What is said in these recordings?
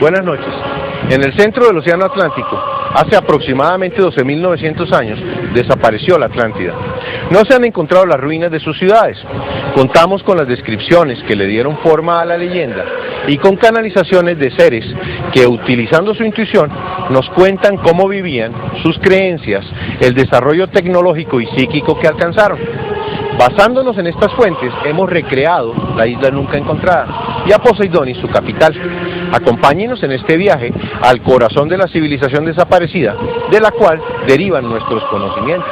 Buenas noches. En el centro del Océano Atlántico, hace aproximadamente 12.900 años, desapareció la Atlántida. No se han encontrado las ruinas de sus ciudades. Contamos con las descripciones que le dieron forma a la leyenda y con canalizaciones de seres que, utilizando su intuición, nos cuentan cómo vivían, sus creencias, el desarrollo tecnológico y psíquico que alcanzaron. Basándonos en estas fuentes, hemos recreado la isla nunca encontrada y a Poseidonis, su capital. Acompáñenos en este viaje al corazón de la civilización desaparecida, de la cual derivan nuestros conocimientos.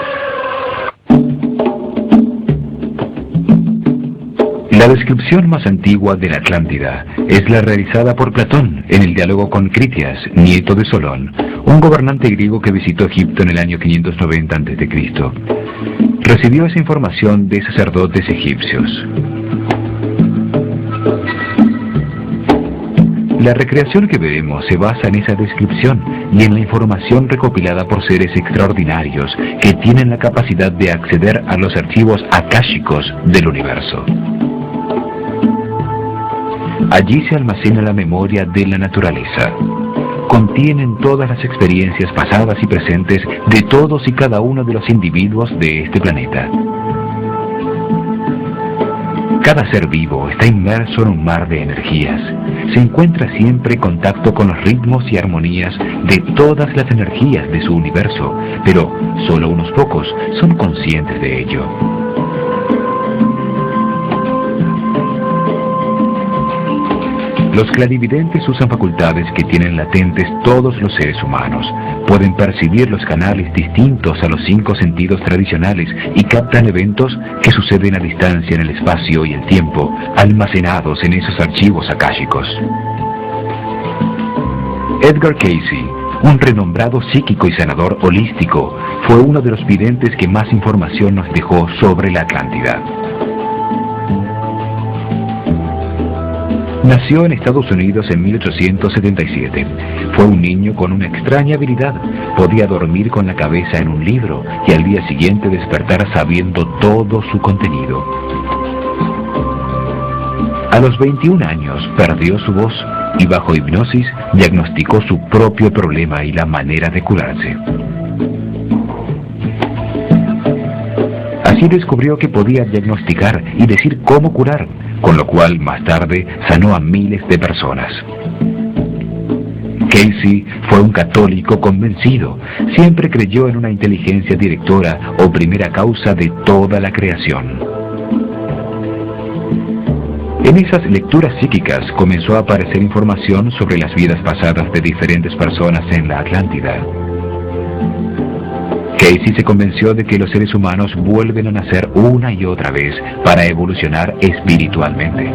La descripción más antigua de la Atlántida es la realizada por Platón en el diálogo con Critias, nieto de Solón, un gobernante griego que visitó Egipto en el año 590 a.C. Recibió esa información de sacerdotes egipcios. La recreación que veremos se basa en esa descripción y en la información recopilada por seres extraordinarios que tienen la capacidad de acceder a los archivos akáshicos del universo. Allí se almacena la memoria de la naturaleza. Contienen todas las experiencias pasadas y presentes de todos y cada uno de los individuos de este planeta. Cada ser vivo está inmerso en un mar de energías. Se encuentra siempre en contacto con los ritmos y armonías de todas las energías de su universo, pero solo unos pocos son conscientes de ello. Los clarividentes usan facultades que tienen latentes todos los seres humanos. Pueden percibir los canales distintos a los 5 sentidos tradicionales y captan eventos que suceden a distancia en el espacio y el tiempo, almacenados en esos archivos akáshicos. Edgar Cayce, un renombrado psíquico y sanador holístico, fue uno de los videntes que más información nos dejó sobre la Atlántida. Nació en Estados Unidos en 1877. Fue un niño con una extraña habilidad. Podía dormir con la cabeza en un libro y al día siguiente despertar sabiendo todo su contenido. A los 21 años perdió su voz y bajo hipnosis diagnosticó su propio problema y la manera de curarse. Así descubrió que podía diagnosticar y decir cómo curar, con lo cual más tarde sanó a miles de personas. Cayce fue un católico convencido. Siempre creyó en una inteligencia directora o primera causa de toda la creación. En esas lecturas psíquicas comenzó a aparecer información sobre las vidas pasadas de diferentes personas en la Atlántida. Cayce se convenció de que los seres humanos vuelven a nacer una y otra vez para evolucionar espiritualmente.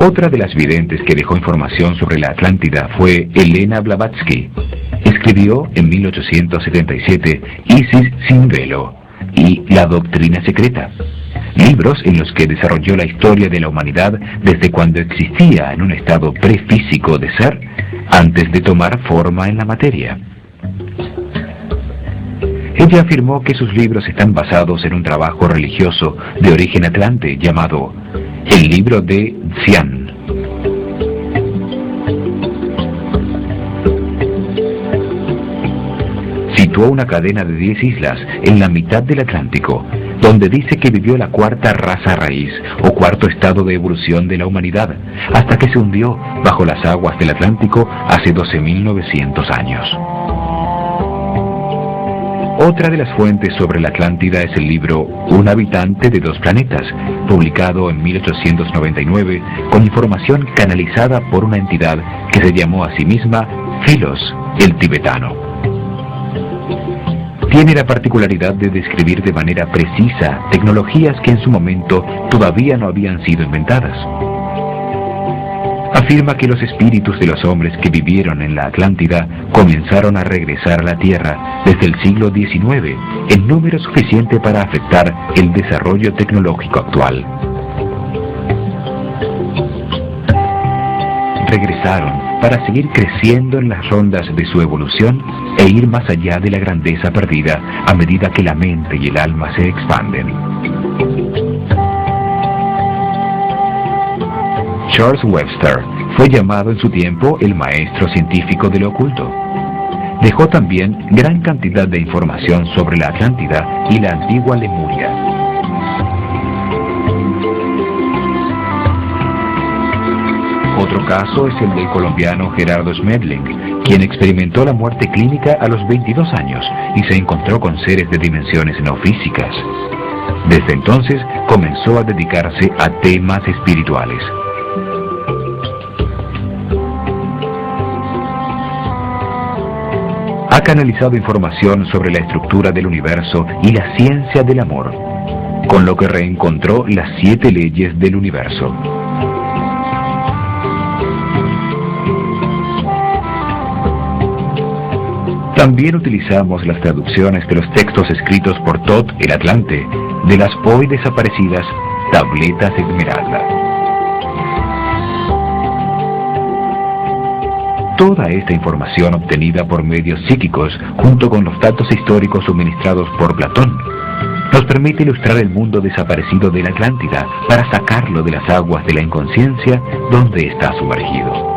Otra de las videntes que dejó información sobre la Atlántida fue Elena Blavatsky. Escribió en 1877 Isis sin velo y La doctrina secreta, libros en los que desarrolló la historia de la humanidad desde cuando existía en un estado prefísico de ser, antes de tomar forma en la materia. Ella afirmó que sus libros están basados en un trabajo religioso de origen atlante llamado El Libro de Xian. Situó una cadena de 10 islas en la mitad del Atlántico, donde dice que vivió la cuarta raza raíz o cuarto estado de evolución de la humanidad, hasta que se hundió bajo las aguas del Atlántico hace 12.900 años. Otra de las fuentes sobre la Atlántida es el libro Un habitante de dos planetas, publicado en 1899, con información canalizada por una entidad que se llamó a sí misma Philos, el tibetano. Tiene la particularidad de describir de manera precisa tecnologías que en su momento todavía no habían sido inventadas. afirma que los espíritus de los hombres que vivieron en la Atlántida comenzaron a regresar a la Tierra desde el siglo XIX en número suficiente para afectar el desarrollo tecnológico actual. Regresaron para seguir creciendo en las rondas de su evolución e ir más allá de la grandeza perdida a medida que la mente y el alma se expanden. Charles Webster fue llamado en su tiempo el maestro científico de lo oculto. Dejó también gran cantidad de información sobre la Atlántida y la antigua Lemuria. Otro caso es el del colombiano Gerardo Smedling, quien experimentó la muerte clínica a los 22 años y se encontró con seres de dimensiones no físicas. Desde entonces comenzó a dedicarse a temas espirituales. Ha canalizado información sobre la estructura del universo y la ciencia del amor, con lo que reencontró las 7 leyes del universo. También utilizamos las traducciones de los textos escritos por Thoth el Atlante de las hoy desaparecidas tabletas Esmeralda. Toda esta información obtenida por medios psíquicos, junto con los datos históricos suministrados por Platón, nos permite ilustrar el mundo desaparecido de la Atlántida para sacarlo de las aguas de la inconsciencia donde está sumergido.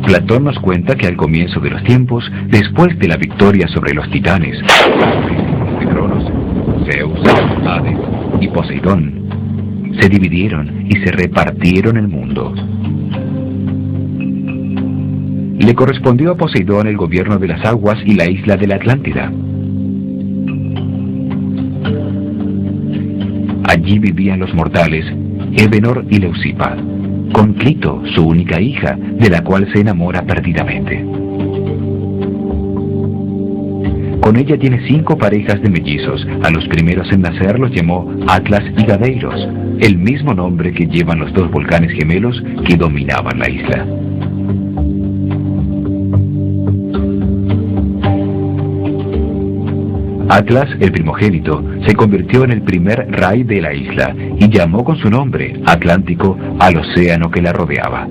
Platón nos cuenta que al comienzo de los tiempos, después de la victoria sobre los titanes, de Cronos, Zeus, Hades y Poseidón, se dividieron y se repartieron el mundo. Le correspondió a Poseidón el gobierno de las aguas y la isla de la Atlántida. Allí vivían los mortales, Evenor y Leucipa, con Clito, su única hija, de la cual se enamora perdidamente. Con ella tiene 5 parejas de mellizos. A los primeros en nacer los llamó Atlas y Gadeiros, el mismo nombre que llevan los 2 volcanes gemelos que dominaban la isla. Atlas, el primogénito, se convirtió en el primer rey de la isla y llamó con su nombre, Atlántico, al océano que la rodeaba.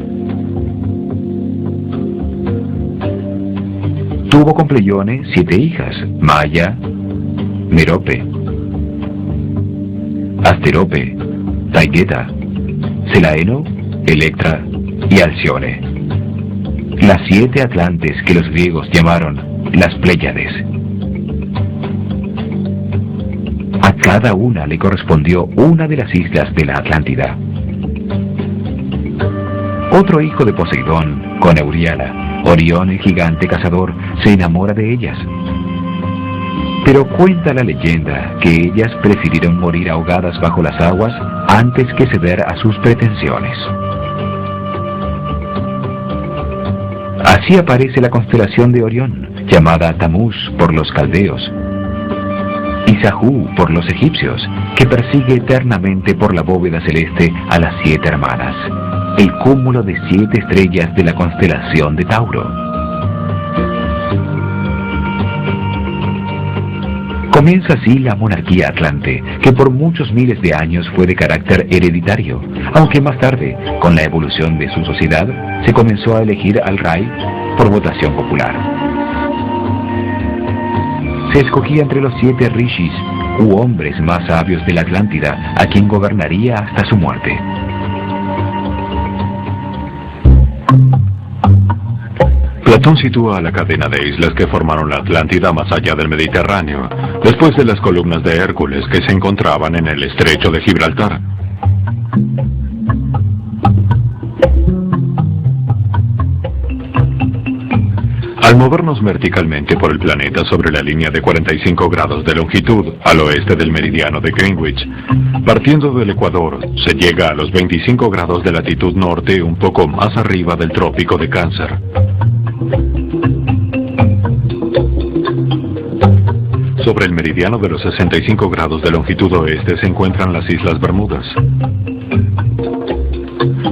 Tuvo con Pleione 7 hijas, Maya, Merope, Asterope, Taigeta, Selaeno, Electra y Alcione. Las 7 Atlantes que los griegos llamaron las Pléyades. A cada una le correspondió una de las islas de la Atlántida. Otro hijo de Poseidón, con Euríala, Orión el gigante cazador, se enamora de ellas. Pero cuenta la leyenda que ellas prefirieron morir ahogadas bajo las aguas antes que ceder a sus pretensiones. Así aparece la constelación de Orión, llamada Tamuz por los caldeos, y Sahú por los egipcios, que persigue eternamente por la bóveda celeste a las 7 hermanas, el cúmulo de 7 estrellas de la constelación de Tauro. Comienza así la monarquía atlante, que por muchos miles de años fue de carácter hereditario, aunque más tarde, con la evolución de su sociedad, se comenzó a elegir al rey por votación popular. Se escogía entre los 7 rishis, u hombres más sabios de la Atlántida, a quien gobernaría hasta su muerte. Platón sitúa a la cadena de islas que formaron la Atlántida más allá del Mediterráneo, después de las columnas de Hércules que se encontraban en el estrecho de Gibraltar. Al movernos verticalmente por el planeta sobre la línea de 45 grados de longitud al oeste del meridiano de Greenwich, partiendo del Ecuador, se llega a los 25 grados de latitud norte un poco más arriba del trópico de Cáncer. Sobre el meridiano de los 65 grados de longitud oeste se encuentran las Islas Bermudas.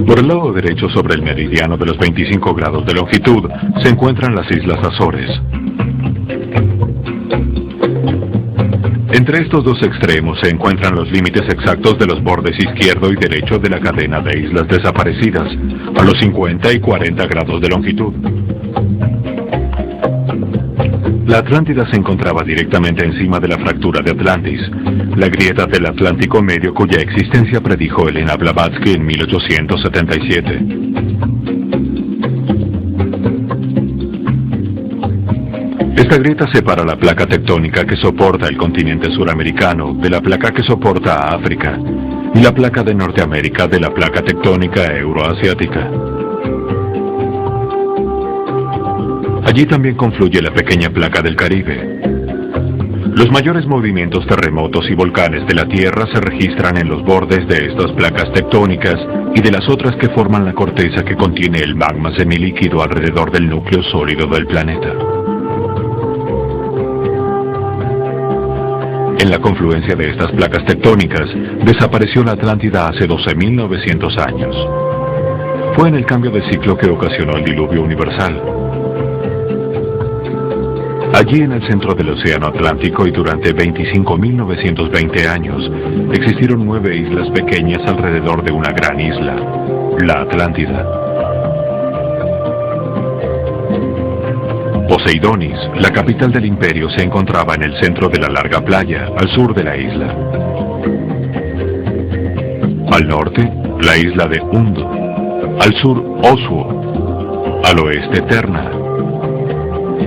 Por el lado derecho, sobre el meridiano de los 25 grados de longitud, se encuentran las Islas Azores. Entre estos dos extremos se encuentran los límites exactos de los bordes izquierdo y derecho de la cadena de islas desaparecidas, a los 50 y 40 grados de longitud. La Atlántida se encontraba directamente encima de la fractura de Atlantis, la grieta del Atlántico Medio cuya existencia predijo Elena Blavatsky en 1877. Esta grieta separa la placa tectónica que soporta el continente suramericano de la placa que soporta a África, y la placa de Norteamérica de la placa tectónica euroasiática. Allí también confluye la pequeña placa del Caribe. Los mayores movimientos terremotos y volcanes de la Tierra se registran en los bordes de estas placas tectónicas y de las otras que forman la corteza que contiene el magma semilíquido alrededor del núcleo sólido del planeta. En la confluencia de estas placas tectónicas, desapareció la Atlántida hace 12.900 años. Fue en el cambio de ciclo que ocasionó el diluvio universal. Allí en el centro del Océano Atlántico y durante 25.920 años, existieron 9 islas pequeñas alrededor de una gran isla, la Atlántida. Poseidonis, la capital del imperio, se encontraba en el centro de la larga playa, al sur de la isla. Al norte, la isla de Und. Al sur, Oswo. Al oeste, Terna.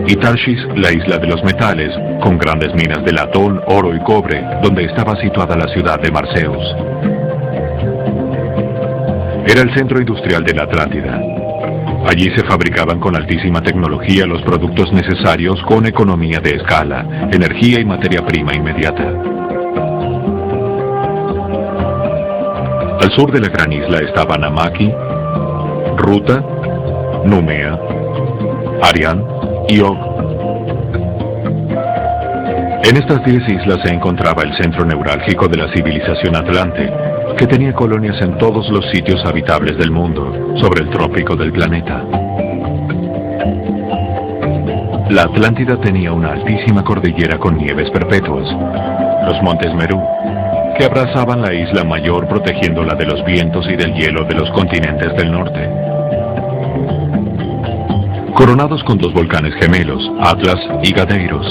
Y Tarshish, la isla de los metales, con grandes minas de latón, oro y cobre, donde estaba situada la ciudad de Marseus. Era el centro industrial de la Atlántida. Allí se fabricaban con altísima tecnología los productos necesarios con economía de escala, energía y materia prima inmediata. Al sur de la gran isla estaban Amaki, Ruta, Numea, Arian y Og. En estas 10 islas se encontraba el centro neurálgico de la civilización atlante, que tenía colonias en todos los sitios habitables del mundo, sobre el trópico del planeta. La Atlántida tenía una altísima cordillera con nieves perpetuas, los montes Meru, que abrazaban la isla mayor protegiéndola de los vientos y del hielo de los continentes del norte. Coronados con 2 volcanes gemelos, Atlas y Gadeiros,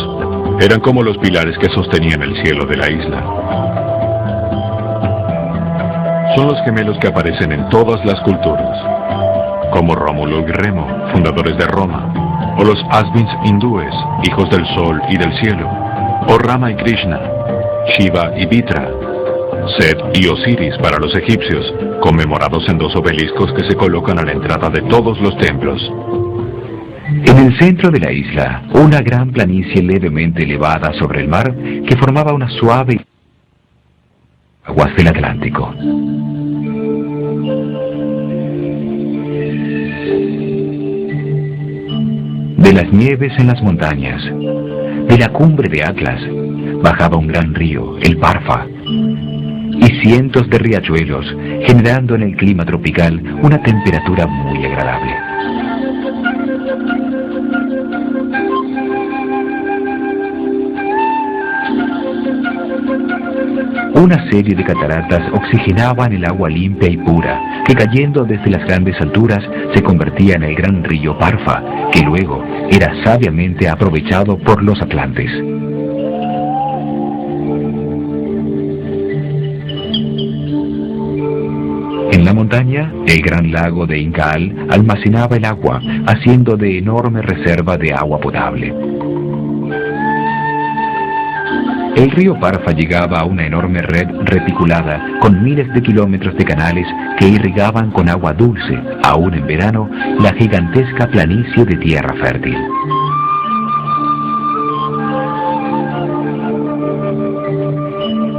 eran como los pilares que sostenían el cielo de la isla. Son los gemelos que aparecen en todas las culturas, como Rómulo y Remo, fundadores de Roma, o los Asvins hindúes, hijos del sol y del cielo, o Rama y Krishna, Shiva y Vitra, Set y Osiris para los egipcios, conmemorados en 2 obeliscos que se colocan a la entrada de todos los templos. En el centro de la isla, una gran planicie levemente elevada sobre el mar que formaba una suave aguas del Atlántico. De las nieves en las montañas, de la cumbre de Atlas, bajaba un gran río, el Parfa, y cientos de riachuelos, generando en el clima tropical una temperatura muy agradable. Una serie de cataratas oxigenaban el agua limpia y pura, que cayendo desde las grandes alturas se convertía en el gran río Parfa, que luego era sabiamente aprovechado por los atlantes. En la montaña, el gran lago de Incal almacenaba el agua, haciendo de enorme reserva de agua potable. El río Parfa llegaba a una enorme red reticulada con miles de kilómetros de canales que irrigaban con agua dulce, aún en verano, la gigantesca planicie de tierra fértil.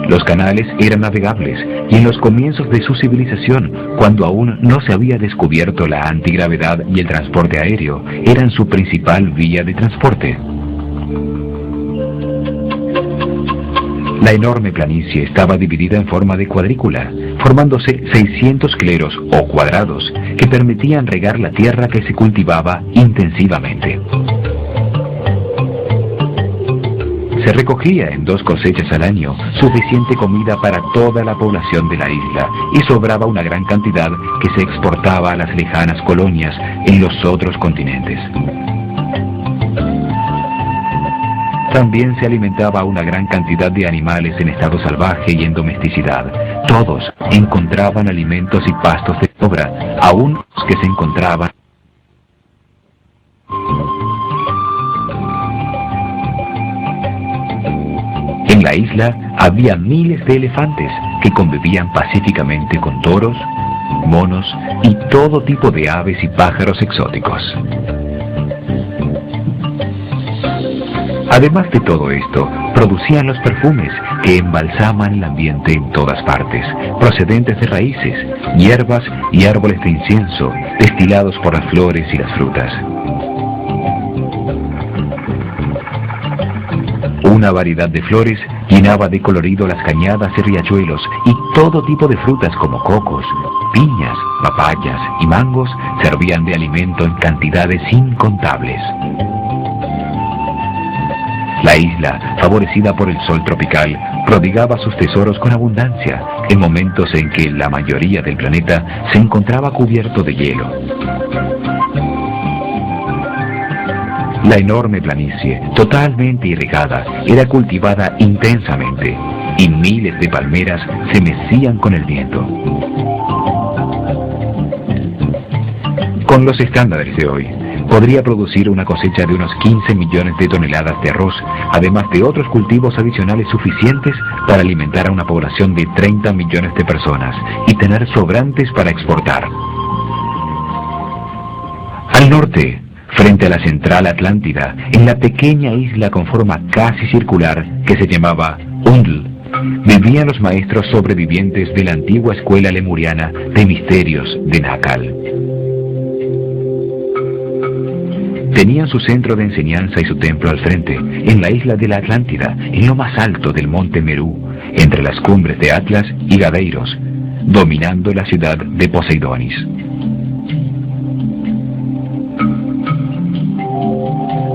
Los canales eran navegables y en los comienzos de su civilización, cuando aún no se había descubierto la antigravedad y el transporte aéreo, eran su principal vía de transporte. La enorme planicie estaba dividida en forma de cuadrícula, formándose 600 cleros o cuadrados que permitían regar la tierra que se cultivaba intensivamente. Se recogía en 2 cosechas al año suficiente comida para toda la población de la isla y sobraba una gran cantidad que se exportaba a las lejanas colonias en los otros continentes. También se alimentaba una gran cantidad de animales en estado salvaje y en domesticidad. Todos encontraban alimentos y pastos de sobra, aún los que se encontraban. En la isla había miles de elefantes que convivían pacíficamente con toros, monos y todo tipo de aves y pájaros exóticos. Además de todo esto, producían los perfumes que embalsaman el ambiente en todas partes, procedentes de raíces, hierbas y árboles de incienso, destilados por las flores y las frutas. Una variedad de flores llenaba de colorido las cañadas y riachuelos, y todo tipo de frutas como cocos, piñas, papayas y mangos servían de alimento en cantidades incontables. La isla, favorecida por el sol tropical, prodigaba sus tesoros con abundancia, en momentos en que la mayoría del planeta se encontraba cubierto de hielo. La enorme planicie, totalmente irrigada, era cultivada intensamente, y miles de palmeras se mecían con el viento. Con los estándares de hoy, podría producir una cosecha de unos 15 millones de toneladas de arroz, además de otros cultivos adicionales suficientes para alimentar a una población de 30 millones de personas y tener sobrantes para exportar. Al norte, frente a la central Atlántida, en la pequeña isla con forma casi circular que se llamaba Undl, vivían los maestros sobrevivientes de la antigua escuela lemuriana de misterios de Nakal. Tenían su centro de enseñanza y su templo al frente, en la isla de la Atlántida, en lo más alto del monte Merú, entre las cumbres de Atlas y Gadeiros, dominando la ciudad de Poseidonis.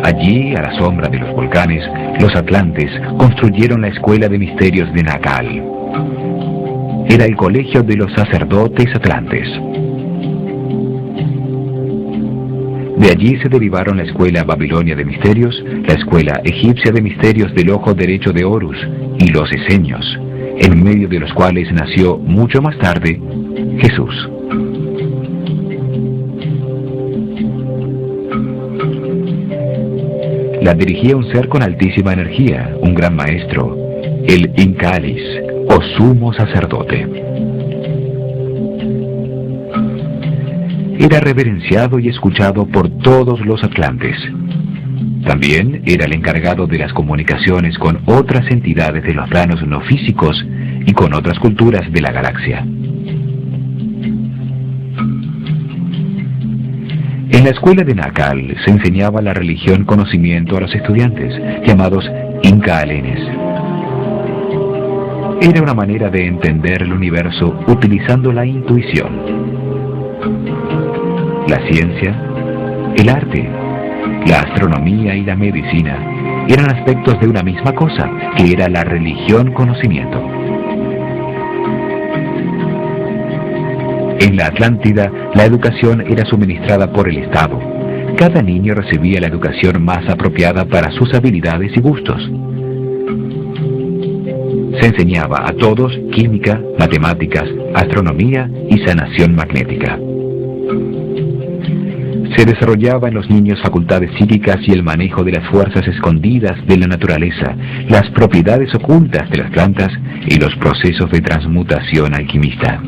Allí, a la sombra de los volcanes, los atlantes construyeron la escuela de misterios de Nakal. Era el colegio de los sacerdotes atlantes. De allí se derivaron la escuela babilonia de misterios, la escuela egipcia de misterios del ojo derecho de Horus y los esenios, en medio de los cuales nació mucho más tarde Jesús. La dirigía un ser con altísima energía, un gran maestro, el Incalis, o sumo sacerdote. Era reverenciado y escuchado por todos los atlantes. También era el encargado de las comunicaciones con otras entidades de los planos no físicos y con otras culturas de la galaxia. En la escuela de Nakal se enseñaba la religión conocimiento a los estudiantes, llamados Incaalenes. Era una manera de entender el universo utilizando la intuición. La ciencia, el arte, la astronomía y la medicina eran aspectos de una misma cosa, que era la religión conocimiento. En la Atlántida, la educación era suministrada por el Estado. Cada niño recibía la educación más apropiada para sus habilidades y gustos. Se enseñaba a todos química, matemáticas, astronomía y sanación magnética. Se desarrollaba en los niños facultades psíquicas y el manejo de las fuerzas escondidas de la naturaleza, las propiedades ocultas de las plantas y los procesos de transmutación alquimista.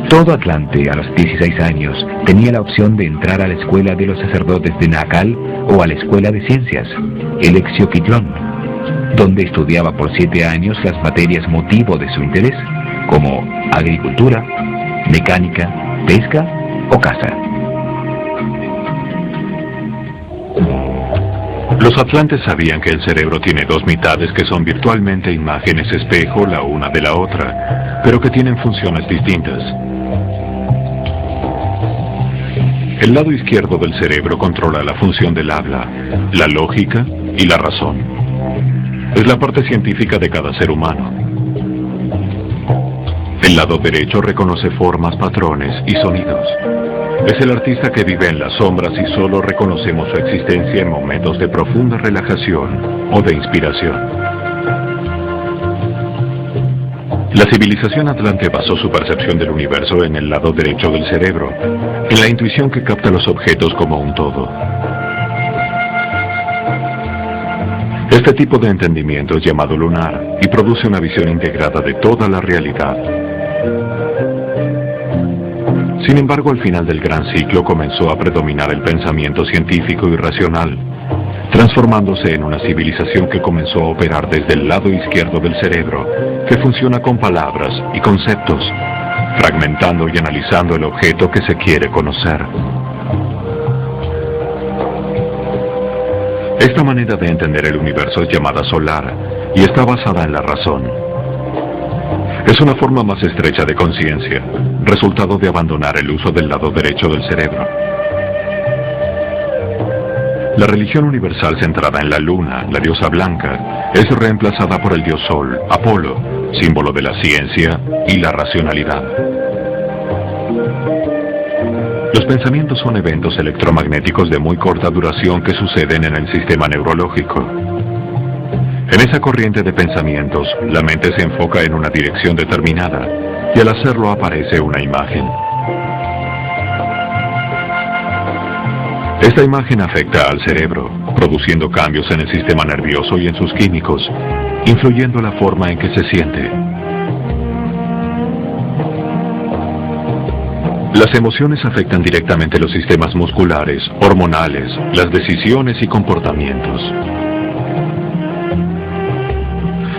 Todo atlante a los 16 años tenía la opción de entrar a la escuela de los sacerdotes de Nakal o a la escuela de ciencias, el Exioquitlón, donde estudiaba por 7 años las materias motivo de su interés, como agricultura, mecánica, pesca o caza. Los atlantes sabían que el cerebro tiene dos mitades que son virtualmente imágenes espejo la una de la otra, pero que tienen funciones distintas. El lado izquierdo del cerebro controla la función del habla, la lógica y la razón. Es la parte científica de cada ser humano. El lado derecho reconoce formas, patrones y sonidos. Es el artista que vive en las sombras y solo reconocemos su existencia en momentos de profunda relajación o de inspiración. La civilización atlante basó su percepción del universo en el lado derecho del cerebro, en la intuición que capta los objetos como un todo. Este tipo de entendimiento es llamado lunar y produce una visión integrada de toda la realidad. Sin embargo, al final del gran ciclo comenzó a predominar el pensamiento científico y racional, transformándose en una civilización que comenzó a operar desde el lado izquierdo del cerebro, que funciona con palabras y conceptos, fragmentando y analizando el objeto que se quiere conocer. Esta manera de entender el universo es llamada solar y está basada en la razón. Es una forma más estrecha de conciencia, resultado de abandonar el uso del lado derecho del cerebro. La religión universal centrada en la luna, la diosa blanca, es reemplazada por el dios sol, Apolo, símbolo de la ciencia y la racionalidad. Los pensamientos son eventos electromagnéticos de muy corta duración que suceden en el sistema neurológico. En esa corriente de pensamientos, la mente se enfoca en una dirección determinada y al hacerlo aparece una imagen. Esta imagen afecta al cerebro, produciendo cambios en el sistema nervioso y en sus químicos, influyendo la forma en que se siente. Las emociones afectan directamente los sistemas musculares, hormonales, las decisiones y comportamientos.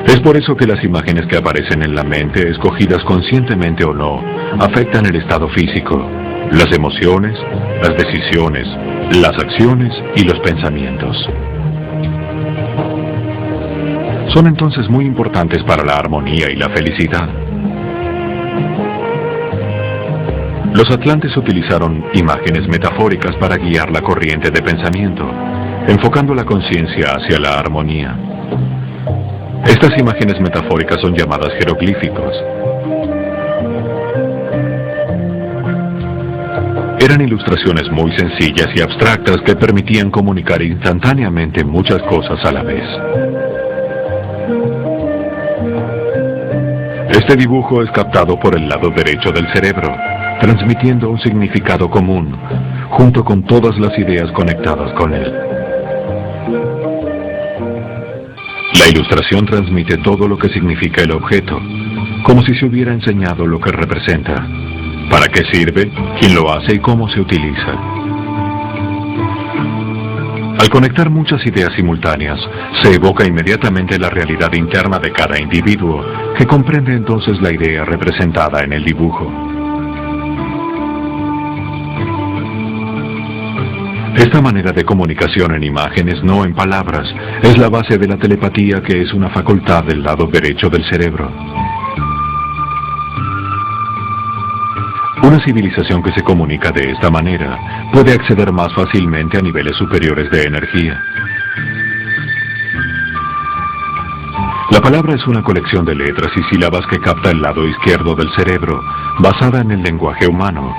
Es por eso que las imágenes que aparecen en la mente, escogidas conscientemente o no, afectan el estado físico, las emociones, las decisiones, las acciones y los pensamientos. Son entonces muy importantes para la armonía y la felicidad. Los atlantes utilizaron imágenes metafóricas para guiar la corriente de pensamiento, enfocando la conciencia hacia la armonía. Estas imágenes metafóricas son llamadas jeroglíficos. Eran ilustraciones muy sencillas y abstractas que permitían comunicar instantáneamente muchas cosas a la vez. Este dibujo es captado por el lado derecho del cerebro, transmitiendo un significado común, junto con todas las ideas conectadas con él. La ilustración transmite todo lo que significa el objeto, como si se hubiera enseñado lo que representa, para qué sirve, quién lo hace y cómo se utiliza. Al conectar muchas ideas simultáneas, se evoca inmediatamente la realidad interna de cada individuo, que comprende entonces la idea representada en el dibujo. Esta manera de comunicación en imágenes, no en palabras, es la base de la telepatía, que es una facultad del lado derecho del cerebro. Una civilización que se comunica de esta manera puede acceder más fácilmente a niveles superiores de energía. La palabra es una colección de letras y sílabas que capta el lado izquierdo del cerebro, basada en el lenguaje humano,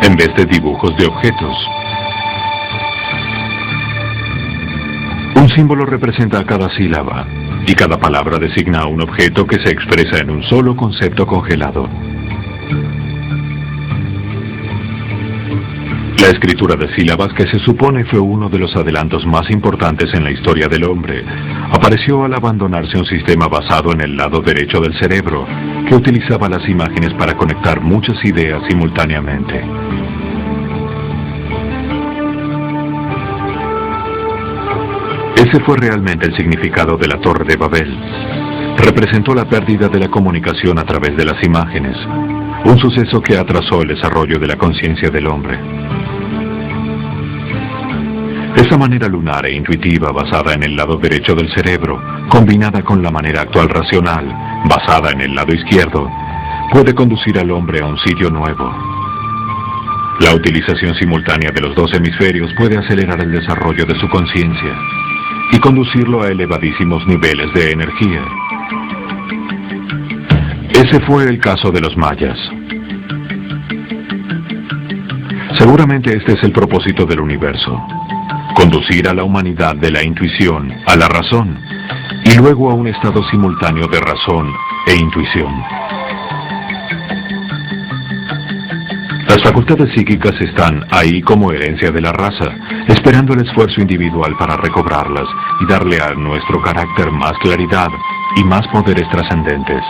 en vez de dibujos de objetos. Un símbolo representa a cada sílaba, y cada palabra designa a un objeto que se expresa en un solo concepto congelado. La escritura de sílabas, que se supone fue uno de los adelantos más importantes en la historia del hombre, apareció al abandonarse un sistema basado en el lado derecho del cerebro, que utilizaba las imágenes para conectar muchas ideas simultáneamente. Ese Ese fue realmente el significado de la Torre de Babel. Representó la pérdida de la comunicación a través de las imágenes, un suceso que atrasó el desarrollo de la conciencia del hombre. Esa manera lunar e intuitiva basada en el lado derecho del cerebro, combinada con la manera actual racional, basada en el lado izquierdo, puede conducir al hombre a un sitio nuevo. La utilización simultánea de los dos hemisferios puede acelerar el desarrollo de su conciencia y conducirlo a elevadísimos niveles de energía. Ese fue el caso de los mayas. Seguramente este es el propósito del universo: conducir a la humanidad de la intuición a la razón y luego a un estado simultáneo de razón e intuición. Las facultades psíquicas están ahí como herencia de la raza, esperando el esfuerzo individual para recobrarlas y darle a nuestro carácter más claridad y más poderes trascendentes.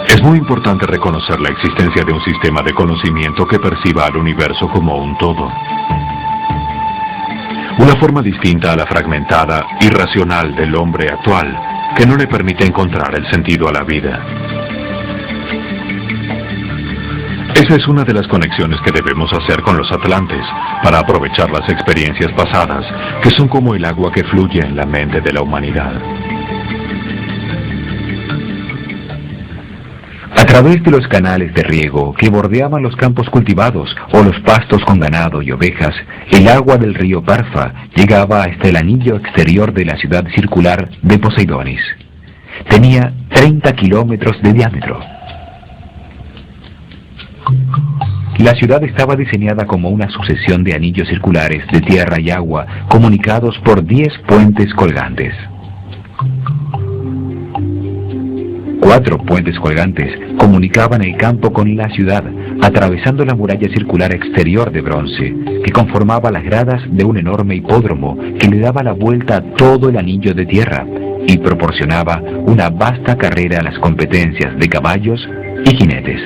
Es muy importante reconocer la existencia de un sistema de conocimiento que perciba al universo como un todo. Una forma distinta a la fragmentada, irracional del hombre actual, que no le permite encontrar el sentido a la vida. Esa es una de las conexiones que debemos hacer con los atlantes, para aprovechar las experiencias pasadas, que son como el agua que fluye en la mente de la humanidad. A través de los canales de riego que bordeaban los campos cultivados o los pastos con ganado y ovejas, el agua del río Parfa llegaba hasta el anillo exterior de la ciudad circular de Poseidonis. Tenía 30 kilómetros de diámetro. La ciudad estaba diseñada como una sucesión de anillos circulares de tierra y agua comunicados por 10 puentes colgantes. 4 puentes colgantes comunicaban el campo con la ciudad, atravesando la muralla circular exterior de bronce, que conformaba las gradas de un enorme hipódromo que le daba la vuelta a todo el anillo de tierra y proporcionaba una vasta carrera a las competencias de caballos y jinetes.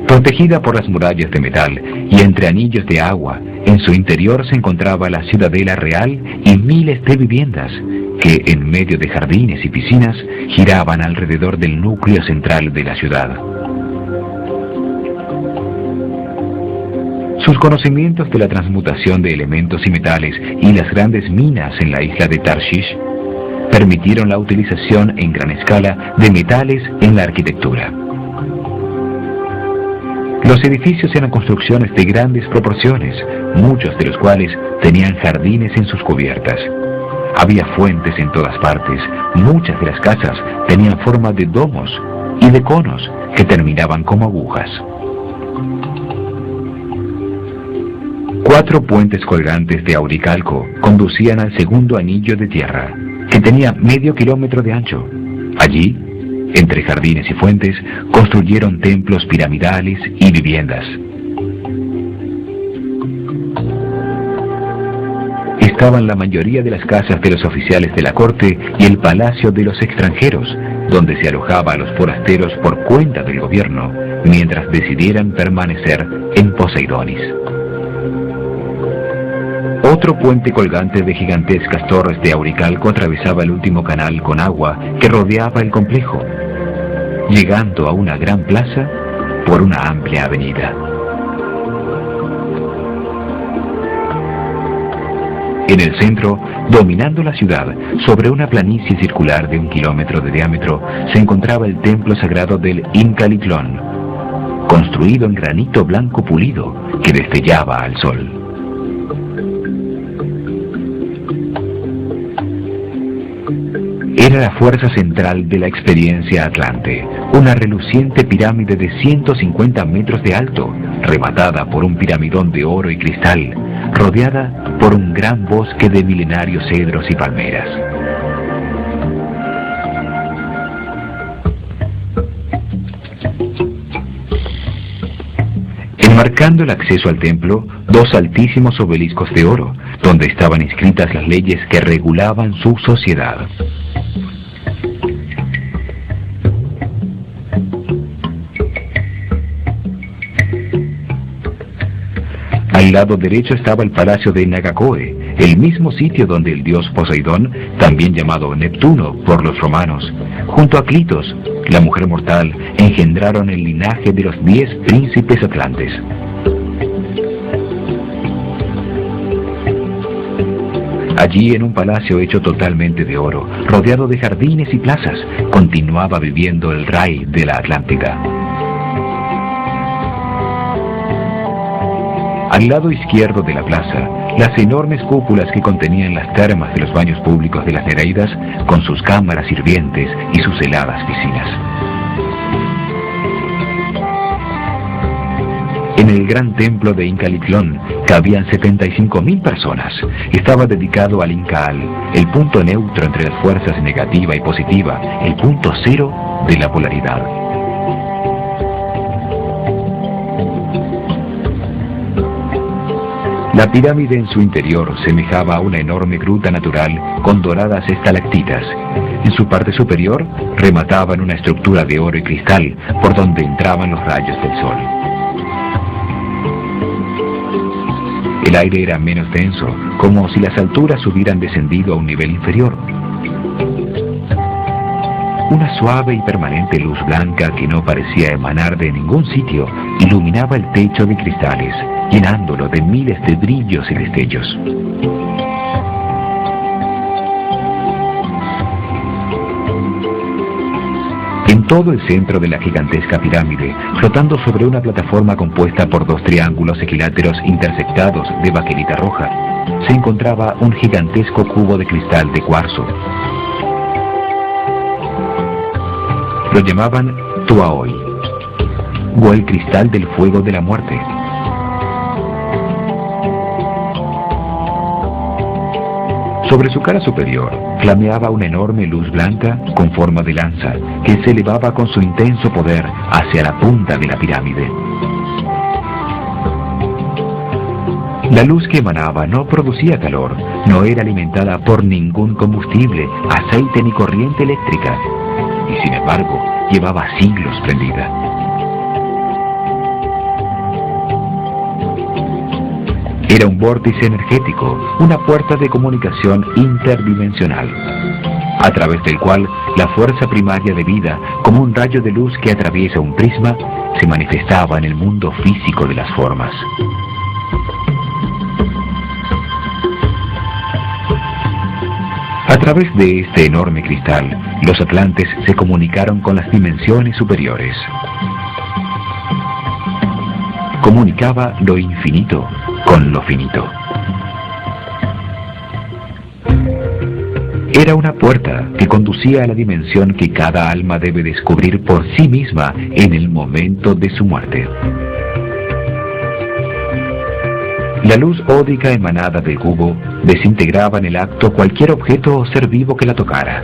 Protegida por las murallas de metal y entre anillos de agua, en su interior se encontraba la ciudadela real y miles de viviendas que, en medio de jardines y piscinas, giraban alrededor del núcleo central de la ciudad. Sus conocimientos de la transmutación de elementos y metales y las grandes minas en la isla de Tarshish permitieron la utilización en gran escala de metales en la arquitectura. Los edificios eran construcciones de grandes proporciones, muchos de los cuales tenían jardines en sus cubiertas. Había fuentes en todas partes, muchas de las casas tenían forma de domos y de conos que terminaban como agujas. 4 puentes colgantes de auricalco conducían al segundo anillo de tierra, que tenía medio kilómetro de ancho. Allí, entre jardines y fuentes, construyeron templos piramidales y viviendas. Estaban la mayoría de las casas de los oficiales de la corte y el palacio de los extranjeros, donde se alojaba a los forasteros por cuenta del gobierno, mientras decidieran permanecer en Poseidonis. Otro puente colgante de gigantescas torres de auricalco atravesaba el último canal con agua que rodeaba el complejo, llegando a una gran plaza por una amplia avenida. En el centro, dominando la ciudad, sobre una planicie circular de 1 kilómetro de diámetro, se encontraba el templo sagrado del Incalitlón, construido en granito blanco pulido que destellaba al sol. Era la fuerza central de la experiencia atlante, una reluciente pirámide de 150 metros de alto, rematada por un piramidón de oro y cristal, rodeada por un gran bosque de milenarios cedros y palmeras. Enmarcando el acceso al templo, 2 altísimos obeliscos de oro, donde estaban inscritas las leyes que regulaban su sociedad. Al lado derecho estaba el palacio de Nagakoe, el mismo sitio donde el dios Poseidón, también llamado Neptuno por los romanos, junto a Clitos, la mujer mortal, engendraron el linaje de los 10 príncipes atlantes. Allí, en un palacio hecho totalmente de oro, rodeado de jardines y plazas, continuaba viviendo el rey de la Atlántida. Al lado izquierdo de la plaza, las enormes cúpulas que contenían las termas de los baños públicos de las Nereidas, con sus cámaras hirvientes y sus heladas piscinas. En el gran templo de Incalitlón cabían 75.000 personas. Estaba dedicado al Incaal, el punto neutro entre las fuerzas negativa y positiva, el punto cero de la polaridad. La pirámide en su interior semejaba a una enorme gruta natural con doradas estalactitas. En su parte superior remataban una estructura de oro y cristal por donde entraban los rayos del sol. El aire era menos denso, como si las alturas hubieran descendido a un nivel inferior. Una suave y permanente luz blanca que no parecía emanar de ningún sitio iluminaba el techo de cristales, llenándolo de miles de brillos y destellos. En todo el centro de la gigantesca pirámide, flotando sobre una plataforma compuesta por 2 triángulos equiláteros intersectados de baquelita roja, se encontraba un gigantesco cubo de cristal de cuarzo. Lo llamaban Tuaoi, o el cristal del fuego de la muerte. Sobre su cara superior flameaba una enorme luz blanca con forma de lanza que se elevaba con su intenso poder hacia la punta de la pirámide. La luz que emanaba no producía calor, no era alimentada por ningún combustible, aceite ni corriente eléctrica, y sin embargo llevaba siglos prendida. Era un vórtice energético, una puerta de comunicación interdimensional, a través del cual la fuerza primaria de vida, como un rayo de luz que atraviesa un prisma, se manifestaba en el mundo físico de las formas. A través de este enorme cristal, los atlantes se comunicaron con las dimensiones superiores. Comunicaba lo infinito con lo finito. Era una puerta que conducía a la dimensión que cada alma debe descubrir por sí misma en el momento de su muerte. La luz ódica emanada del cubo desintegraba en el acto cualquier objeto o ser vivo que la tocara.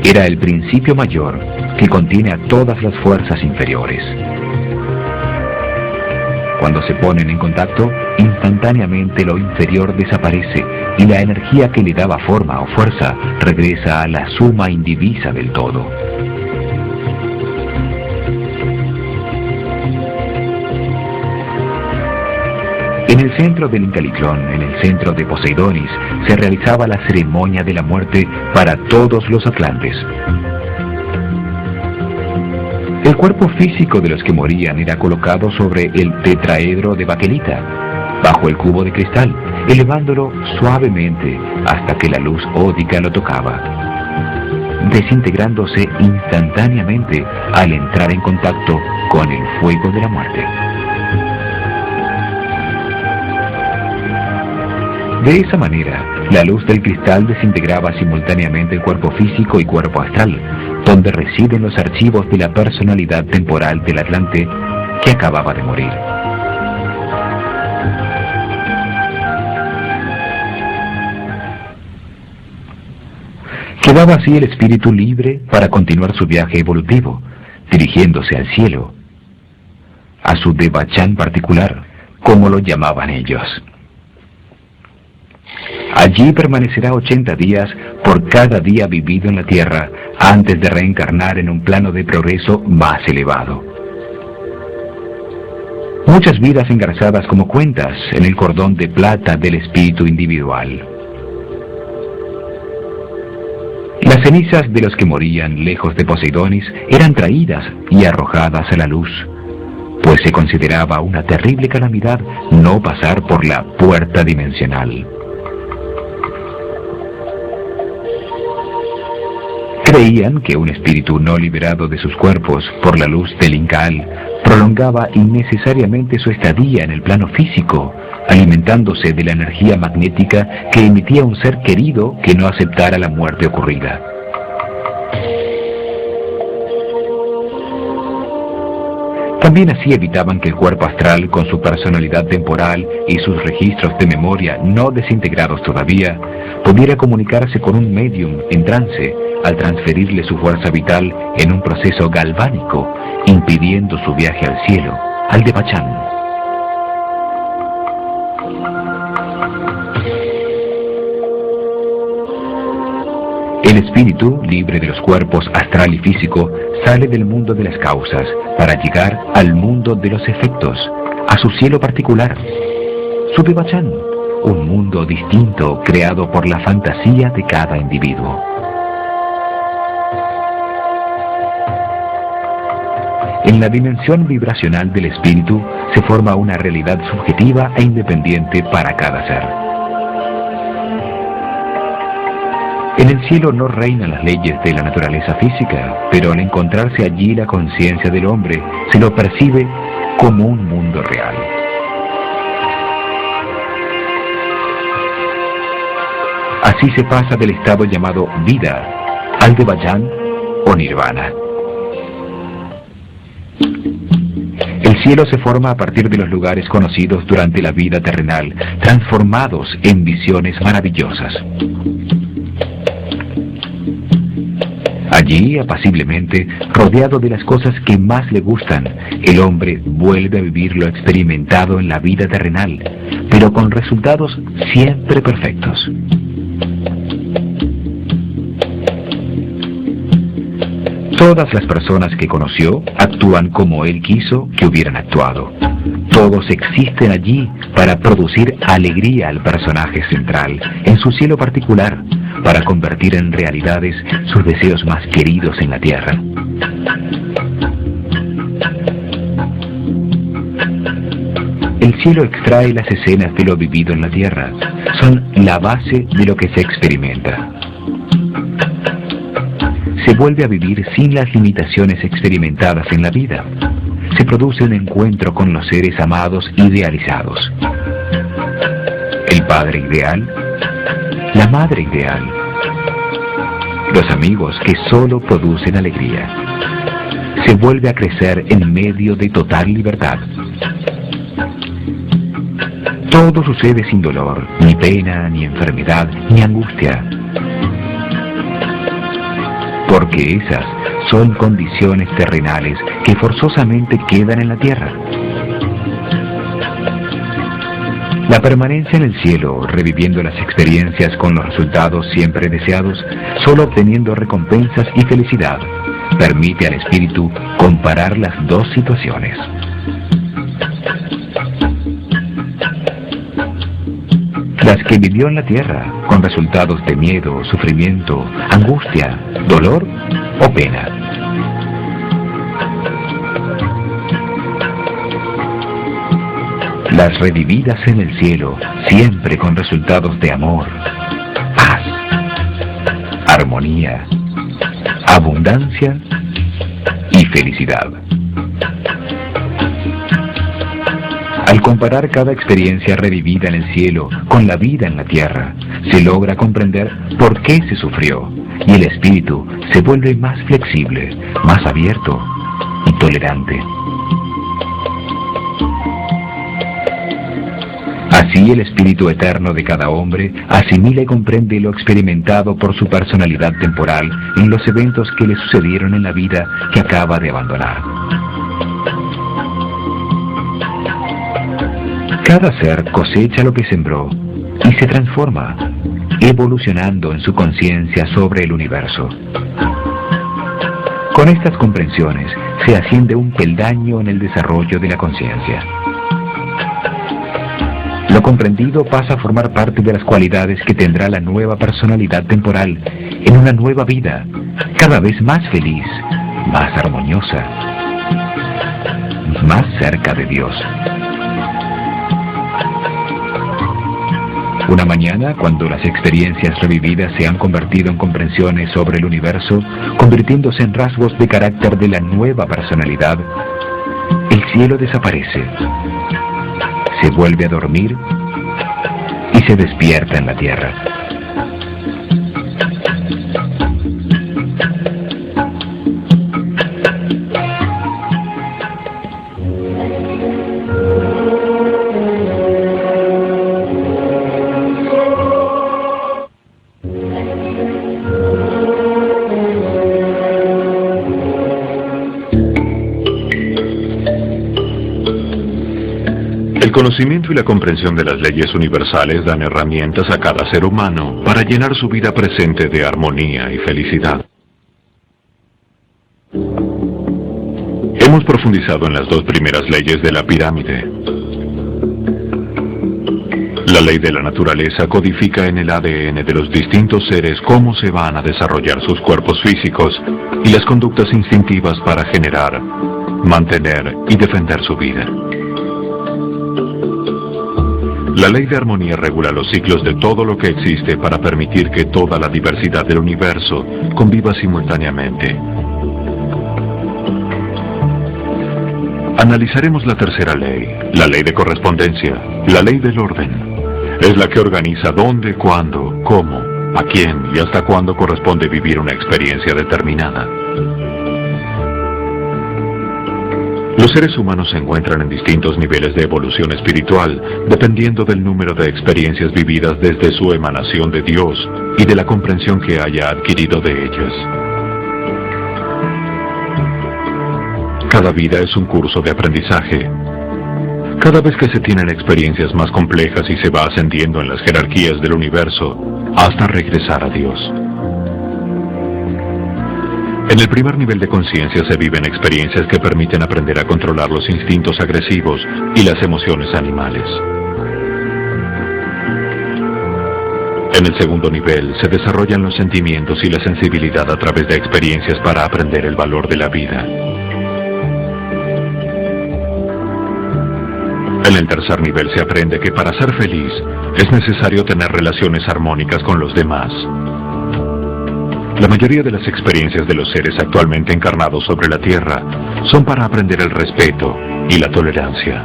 Era el principio mayor que contiene a todas las fuerzas inferiores. Cuando se ponen en contacto, instantáneamente lo inferior desaparece y la energía que le daba forma o fuerza regresa a la suma indivisa del todo. En el centro del Incalitlón, en el centro de Poseidonis, se realizaba la ceremonia de la muerte para todos los atlantes. El cuerpo físico de los que morían era colocado sobre el tetraedro de baquelita, bajo el cubo de cristal, elevándolo suavemente hasta que la luz ódica lo tocaba, desintegrándose instantáneamente al entrar en contacto con el fuego de la muerte. De esa manera, la luz del cristal desintegraba simultáneamente el cuerpo físico y cuerpo astral, donde residen los archivos de la personalidad temporal del Atlante que acababa de morir. Quedaba así el espíritu libre para continuar su viaje evolutivo, dirigiéndose al cielo, a su Devachan particular, como lo llamaban ellos. Allí permanecerá 80 días por cada día vivido en la Tierra antes de reencarnar en un plano de progreso más elevado. Muchas vidas engarzadas como cuentas en el cordón de plata del espíritu individual. Las cenizas de los que morían lejos de Poseidonis eran traídas y arrojadas a la luz, pues se consideraba una terrible calamidad no pasar por la puerta dimensional. Creían que un espíritu no liberado de sus cuerpos por la luz del Incal prolongaba innecesariamente su estadía en el plano físico, alimentándose de la energía magnética que emitía un ser querido que no aceptara la muerte ocurrida. También así evitaban que el cuerpo astral, con su personalidad temporal y sus registros de memoria no desintegrados todavía, pudiera comunicarse con un medium en trance al transferirle su fuerza vital en un proceso galvánico, impidiendo su viaje al cielo, al de Bachán. El espíritu, libre de los cuerpos astral y físico, sale del mundo de las causas para llegar al mundo de los efectos, a su cielo particular, su Devachan, un mundo distinto creado por la fantasía de cada individuo. En la dimensión vibracional del espíritu se forma una realidad subjetiva e independiente para cada ser. En el cielo no reinan las leyes de la naturaleza física, pero al encontrarse allí la conciencia del hombre, se lo percibe como un mundo real. Así se pasa del estado llamado vida al de Devachan o nirvana. El cielo se forma a partir de los lugares conocidos durante la vida terrenal, transformados en visiones maravillosas. Allí, apaciblemente, rodeado de las cosas que más le gustan, el hombre vuelve a vivir lo experimentado en la vida terrenal, pero con resultados siempre perfectos. Todas las personas que conoció actúan como él quiso que hubieran actuado. Todos existen allí para producir alegría al personaje central, en su cielo particular, para convertir en realidades sus deseos más queridos en la tierra. El cielo extrae las escenas de lo vivido en la tierra. Son la base de lo que se experimenta. Se vuelve a vivir sin las limitaciones experimentadas en la vida. Se produce un encuentro con los seres amados idealizados. El padre ideal, la madre ideal, los amigos que solo producen alegría. Se vuelve a crecer en medio de total libertad. Todo sucede sin dolor, ni pena, ni enfermedad, ni angustia. Porque esas son condiciones terrenales que forzosamente quedan en la tierra. La permanencia en el cielo, reviviendo las experiencias con los resultados siempre deseados, solo obteniendo recompensas y felicidad, permite al espíritu comparar las dos situaciones. Las que vivió en la tierra, con resultados de miedo, sufrimiento, angustia, dolor o pena. Las revividas en el cielo, siempre con resultados de amor, paz, armonía, abundancia y felicidad. Al comparar cada experiencia revivida en el cielo con la vida en la tierra, se logra comprender por qué se sufrió, y el espíritu se vuelve más flexible, más abierto y tolerante. Así el espíritu eterno de cada hombre asimila y comprende lo experimentado por su personalidad temporal en los eventos que le sucedieron en la vida que acaba de abandonar. Cada ser cosecha lo que sembró y se transforma, evolucionando en su conciencia sobre el universo. Con estas comprensiones se asciende un peldaño en el desarrollo de la conciencia. Lo comprendido pasa a formar parte de las cualidades que tendrá la nueva personalidad temporal en una nueva vida, cada vez más feliz, más armoniosa, más cerca de Dios. Una mañana, cuando las experiencias revividas se han convertido en comprensiones sobre el universo, convirtiéndose en rasgos de carácter de la nueva personalidad, el cielo desaparece, se vuelve a dormir y se despierta en la tierra. El conocimiento y la comprensión de las leyes universales dan herramientas a cada ser humano para llenar su vida presente de armonía y felicidad. Hemos profundizado en las dos primeras leyes de la pirámide. La ley de la naturaleza codifica en el ADN de los distintos seres cómo se van a desarrollar sus cuerpos físicos y las conductas instintivas para generar, mantener y defender su vida. La ley de armonía regula los ciclos de todo lo que existe para permitir que toda la diversidad del universo conviva simultáneamente. Analizaremos la tercera ley, la ley de correspondencia, la ley del orden. Es la que organiza dónde, cuándo, cómo, a quién y hasta cuándo corresponde vivir una experiencia determinada. Los seres humanos se encuentran en distintos niveles de evolución espiritual, dependiendo del número de experiencias vividas desde su emanación de Dios y de la comprensión que haya adquirido de ellas. Cada vida es un curso de aprendizaje. Cada vez que se tienen experiencias más complejas y se va ascendiendo en las jerarquías del universo, hasta regresar a Dios. En el primer nivel de conciencia se viven experiencias que permiten aprender a controlar los instintos agresivos y las emociones animales. En el segundo nivel se desarrollan los sentimientos y la sensibilidad a través de experiencias para aprender el valor de la vida. En el tercer nivel se aprende que para ser feliz es necesario tener relaciones armónicas con los demás. La mayoría de las experiencias de los seres actualmente encarnados sobre la Tierra son para aprender el respeto y la tolerancia.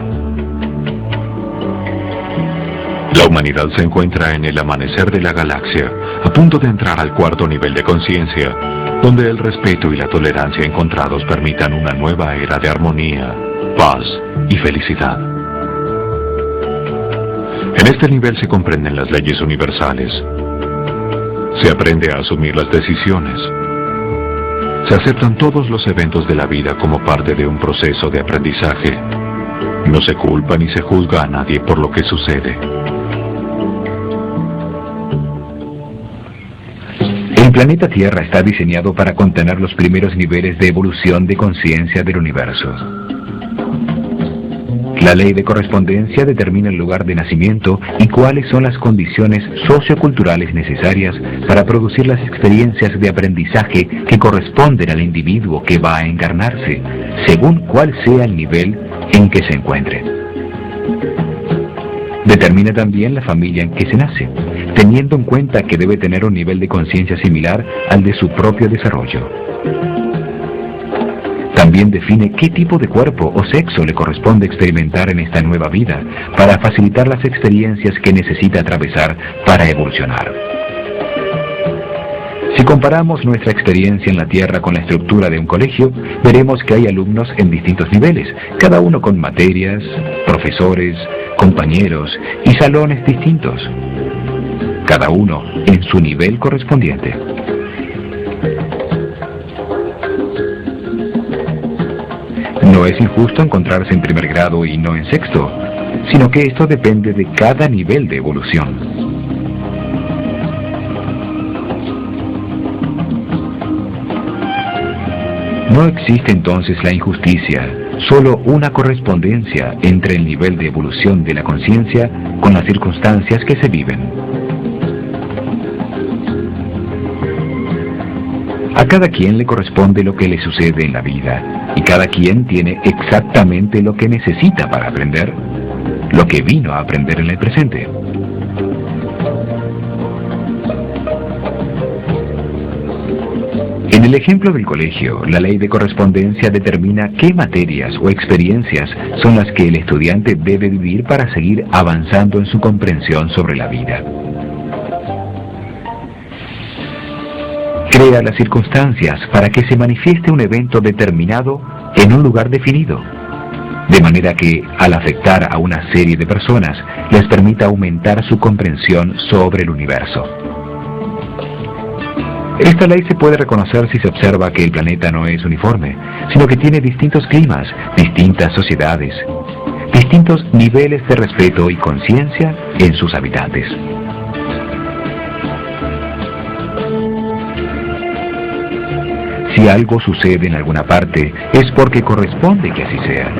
La humanidad se encuentra en el amanecer de la galaxia, a punto de entrar al cuarto nivel de conciencia, donde el respeto y la tolerancia encontrados permitan una nueva era de armonía, paz y felicidad. En este nivel se comprenden las leyes universales. Se aprende a asumir las decisiones. Se aceptan todos los eventos de la vida como parte de un proceso de aprendizaje. No se culpa ni se juzga a nadie por lo que sucede. El planeta Tierra está diseñado para contener los primeros niveles de evolución de conciencia del universo. La ley de correspondencia determina el lugar de nacimiento y cuáles son las condiciones socioculturales necesarias para producir las experiencias de aprendizaje que corresponden al individuo que va a encarnarse, según cuál sea el nivel en que se encuentre. Determina también la familia en que se nace, teniendo en cuenta que debe tener un nivel de conciencia similar al de su propio desarrollo. También define qué tipo de cuerpo o sexo le corresponde experimentar en esta nueva vida para facilitar las experiencias que necesita atravesar para evolucionar. Si comparamos nuestra experiencia en la Tierra con la estructura de un colegio, veremos que hay alumnos en distintos niveles, cada uno con materias, profesores, compañeros y salones distintos, cada uno en su nivel correspondiente. No es injusto encontrarse en primer grado y no en sexto, sino que esto depende de cada nivel de evolución. No existe entonces la injusticia, solo una correspondencia entre el nivel de evolución de la conciencia con las circunstancias que se viven. A cada quien le corresponde lo que le sucede en la vida, y cada quien tiene exactamente lo que necesita para aprender, lo que vino a aprender en el presente. En el ejemplo del colegio, la ley de correspondencia determina qué materias o experiencias son las que el estudiante debe vivir para seguir avanzando en su comprensión sobre la vida. Crea las circunstancias para que se manifieste un evento determinado en un lugar definido, de manera que, al afectar a una serie de personas, les permita aumentar su comprensión sobre el universo. Esta ley se puede reconocer si se observa que el planeta no es uniforme, sino que tiene distintos climas, distintas sociedades, distintos niveles de respeto y conciencia en sus habitantes. Si algo sucede en alguna parte, es porque corresponde que así sea.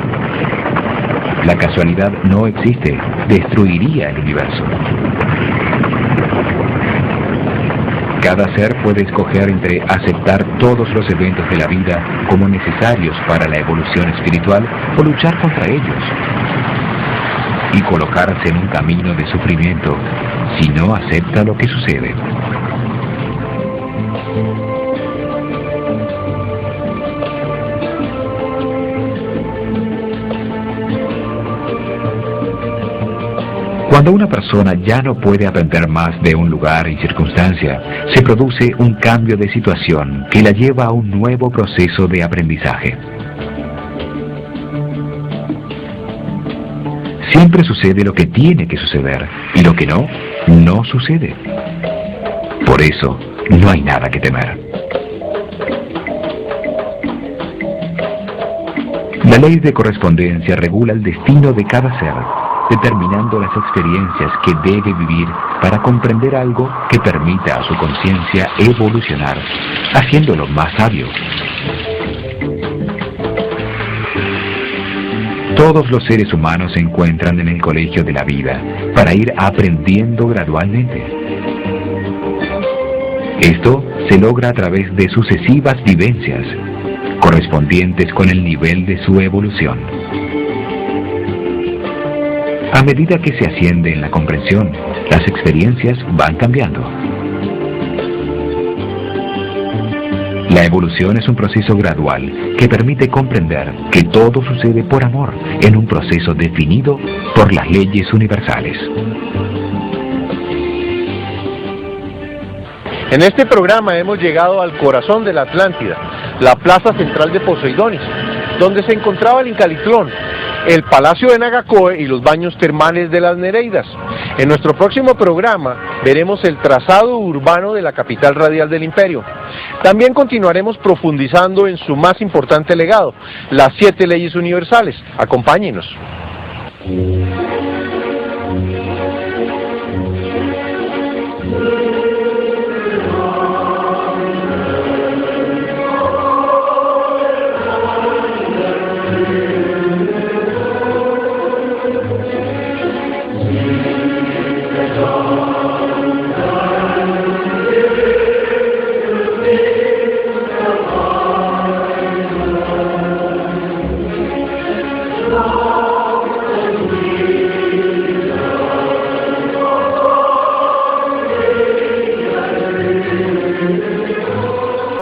La casualidad no existe, destruiría el universo. Cada ser puede escoger entre aceptar todos los eventos de la vida como necesarios para la evolución espiritual o luchar contra ellos y colocarse en un camino de sufrimiento si no acepta lo que sucede. Cuando una persona ya no puede aprender más de un lugar y circunstancia, se produce un cambio de situación que la lleva a un nuevo proceso de aprendizaje. Siempre sucede lo que tiene que suceder, y lo que no, no sucede. Por eso, no hay nada que temer. La ley de correspondencia regula el destino de cada ser, determinando las experiencias que debe vivir para comprender algo que permita a su conciencia evolucionar, haciéndolo más sabio. Todos los seres humanos se encuentran en el colegio de la vida para ir aprendiendo gradualmente. Esto se logra a través de sucesivas vivencias, correspondientes con el nivel de su evolución. A medida que se asciende en la comprensión, las experiencias van cambiando. La evolución es un proceso gradual que permite comprender que todo sucede por amor en un proceso definido por las leyes universales. En este programa hemos llegado al corazón de la Atlántida, la plaza central de Poseidonis, donde se encontraba el Incalitlón, el Palacio de Nagacoe y los baños termales de las Nereidas. En nuestro próximo programa veremos el trazado urbano de la capital radial del imperio. También continuaremos profundizando en su más importante legado, las 7 leyes universales. Acompáñenos.